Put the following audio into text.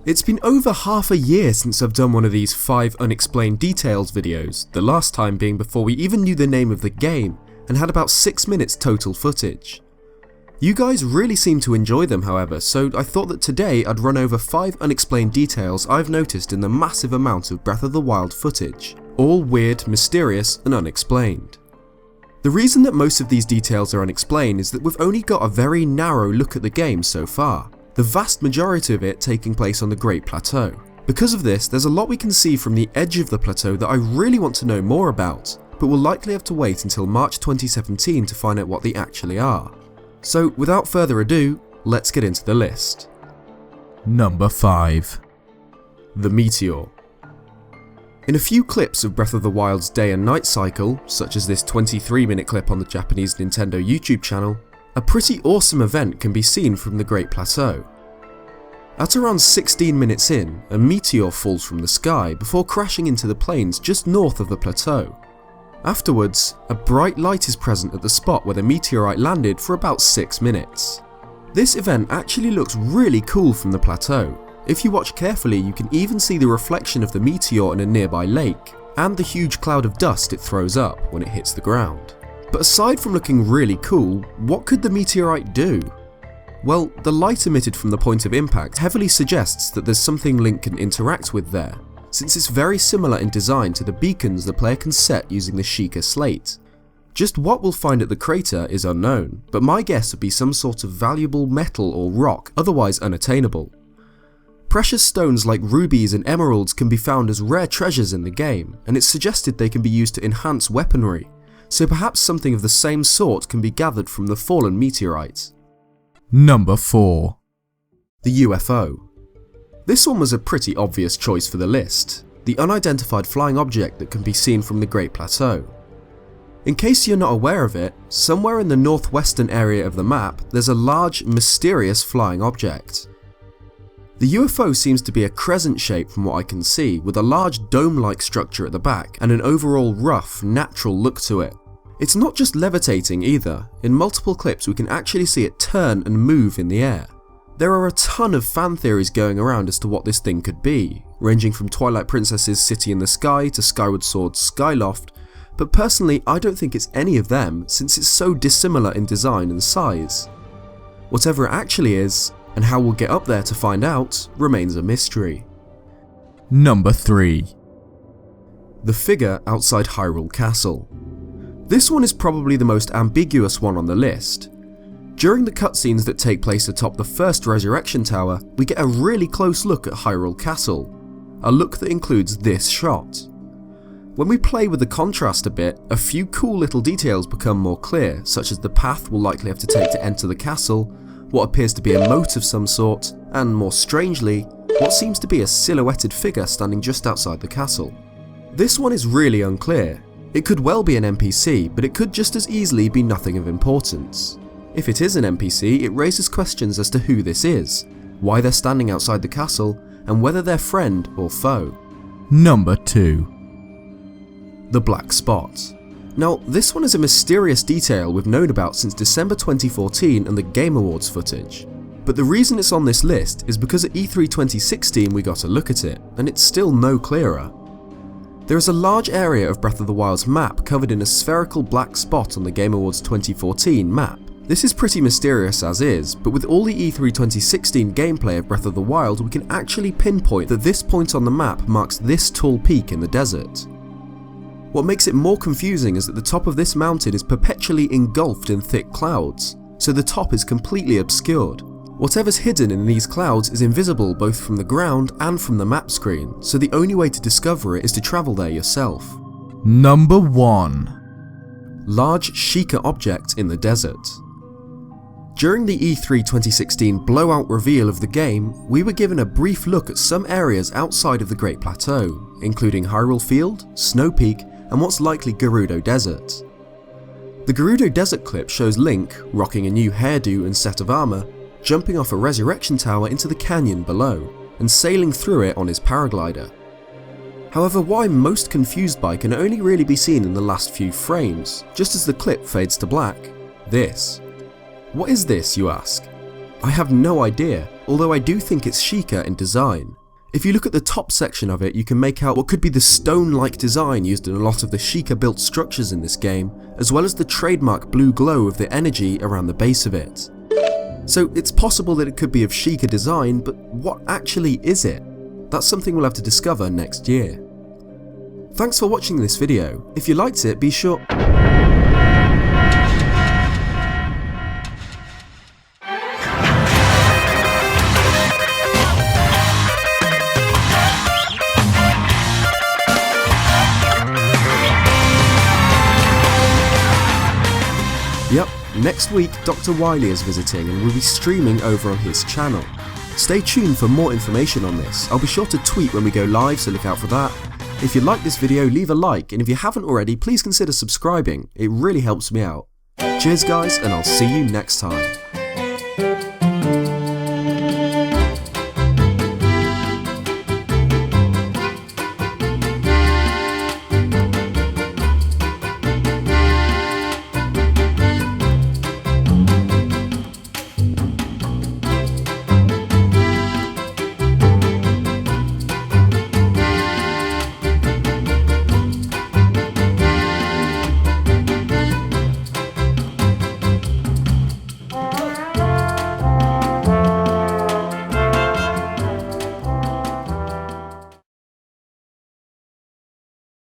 It's been over half a year since I've done one of these 5 unexplained details videos, the last time being before we even knew the name of the game and had about 6 minutes total footage. You guys really seem to enjoy them however, so I thought that today I'd run over 5 unexplained details I've noticed in the massive amount of Breath of the Wild footage, all weird, mysterious and unexplained. The reason that most of these details are unexplained is that we've only got a very narrow look at the game so far, the vast majority of it taking place on the Great Plateau. Because of this, there's a lot we can see from the edge of the plateau that I really want to know more about, but we'll likely have to wait until March 2017 to find out what they actually are. So without further ado, let's get into the list. Number 5. The Meteor. In a few clips of Breath of the Wild's day and night cycle, such as this 23-minute clip on the Japanese Nintendo YouTube channel, a pretty awesome event can be seen from the Great Plateau. At around 16 minutes in, a meteor falls from the sky before crashing into the plains just north of the plateau. Afterwards, a bright light is present at the spot where the meteorite landed for about 6 minutes. This event actually looks really cool from the plateau. If you watch carefully, you can even see the reflection of the meteor in a nearby lake, and the huge cloud of dust it throws up when it hits the ground. But aside from looking really cool, what could the meteorite do? Well, the light emitted from the point of impact heavily suggests that there's something Link can interact with there, since it's very similar in design to the beacons the player can set using the Sheikah slate. Just what we'll find at the crater is unknown, but my guess would be some sort of valuable metal or rock otherwise unattainable. Precious stones like rubies and emeralds can be found as rare treasures in the game, and it's suggested they can be used to enhance weaponry, so perhaps something of the same sort can be gathered from the fallen meteorite. Number 4. The UFO. This one was a pretty obvious choice for the list, the unidentified flying object that can be seen from the Great Plateau. In case you're not aware of it, somewhere in the northwestern area of the map there's a large, mysterious flying object. The UFO seems to be a crescent shape from what I can see, with a large dome-like structure at the back and an overall rough, natural look to it. It's not just levitating either, in multiple clips we can actually see it turn and move in the air. There are a ton of fan theories going around as to what this thing could be, ranging from Twilight Princess's City in the Sky to Skyward Sword's Skyloft, but personally I don't think it's any of them since it's so dissimilar in design and size. Whatever it actually is, and how we'll get up there to find out, remains a mystery. Number 3. The figure outside Hyrule Castle. This one is probably the most ambiguous one on the list. During the cutscenes that take place atop the first Resurrection Tower, we get a really close look at Hyrule Castle, a look that includes this shot. When we play with the contrast a bit, a few cool little details become more clear, such as the path we'll likely have to take to enter the castle, what appears to be a moat of some sort, and more strangely, what seems to be a silhouetted figure standing just outside the castle. This one is really unclear. It could well be an NPC, but it could just as easily be nothing of importance. If it is an NPC, it raises questions as to who this is, why they're standing outside the castle, and whether they're friend or foe. Number 2. The Black Spot. Now, this one is a mysterious detail we've known about since December 2014 and the Game Awards footage. But the reason it's on this list is because at E3 2016 we got a look at it, and it's still no clearer. There is a large area of Breath of the Wild's map covered in a spherical black spot on the Game Awards 2014 map. This is pretty mysterious as is, but with all the E3 2016 gameplay of Breath of the Wild we can actually pinpoint that this point on the map marks this tall peak in the desert. What makes it more confusing is that the top of this mountain is perpetually engulfed in thick clouds, so the top is completely obscured. Whatever's hidden in these clouds is invisible both from the ground and from the map screen, so the only way to discover it is to travel there yourself. Number 1. Large Sheikah object in the desert. During the E3 2016 blowout reveal of the game, we were given a brief look at some areas outside of the Great Plateau, including Hyrule Field, Snow Peak, and what's likely Gerudo Desert. The Gerudo Desert clip shows Link, rocking a new hairdo and set of armour, jumping off a Resurrection Tower into the canyon below, and sailing through it on his paraglider. However, what I'm most confused by can only really be seen in the last few frames, just as the clip fades to black. This. What is this, you ask? I have no idea, although I do think it's Sheikah in design. If you look at the top section of it, you can make out what could be the stone-like design used in a lot of the Sheikah-built structures in this game, as well as the trademark blue glow of the energy around the base of it. So it's possible that it could be of Sheikah design, but what actually is it? That's something we'll have to discover next year. Thanks for watching this video. If you liked it, be sure... Yep, next week Dr. Wiley is visiting and will be streaming over on his channel. Stay tuned for more information on this. I'll be sure to tweet when we go live, so look out for that. If you like this video, leave a like, and if you haven't already, please consider subscribing. It really helps me out. Cheers guys, and I'll see you next time.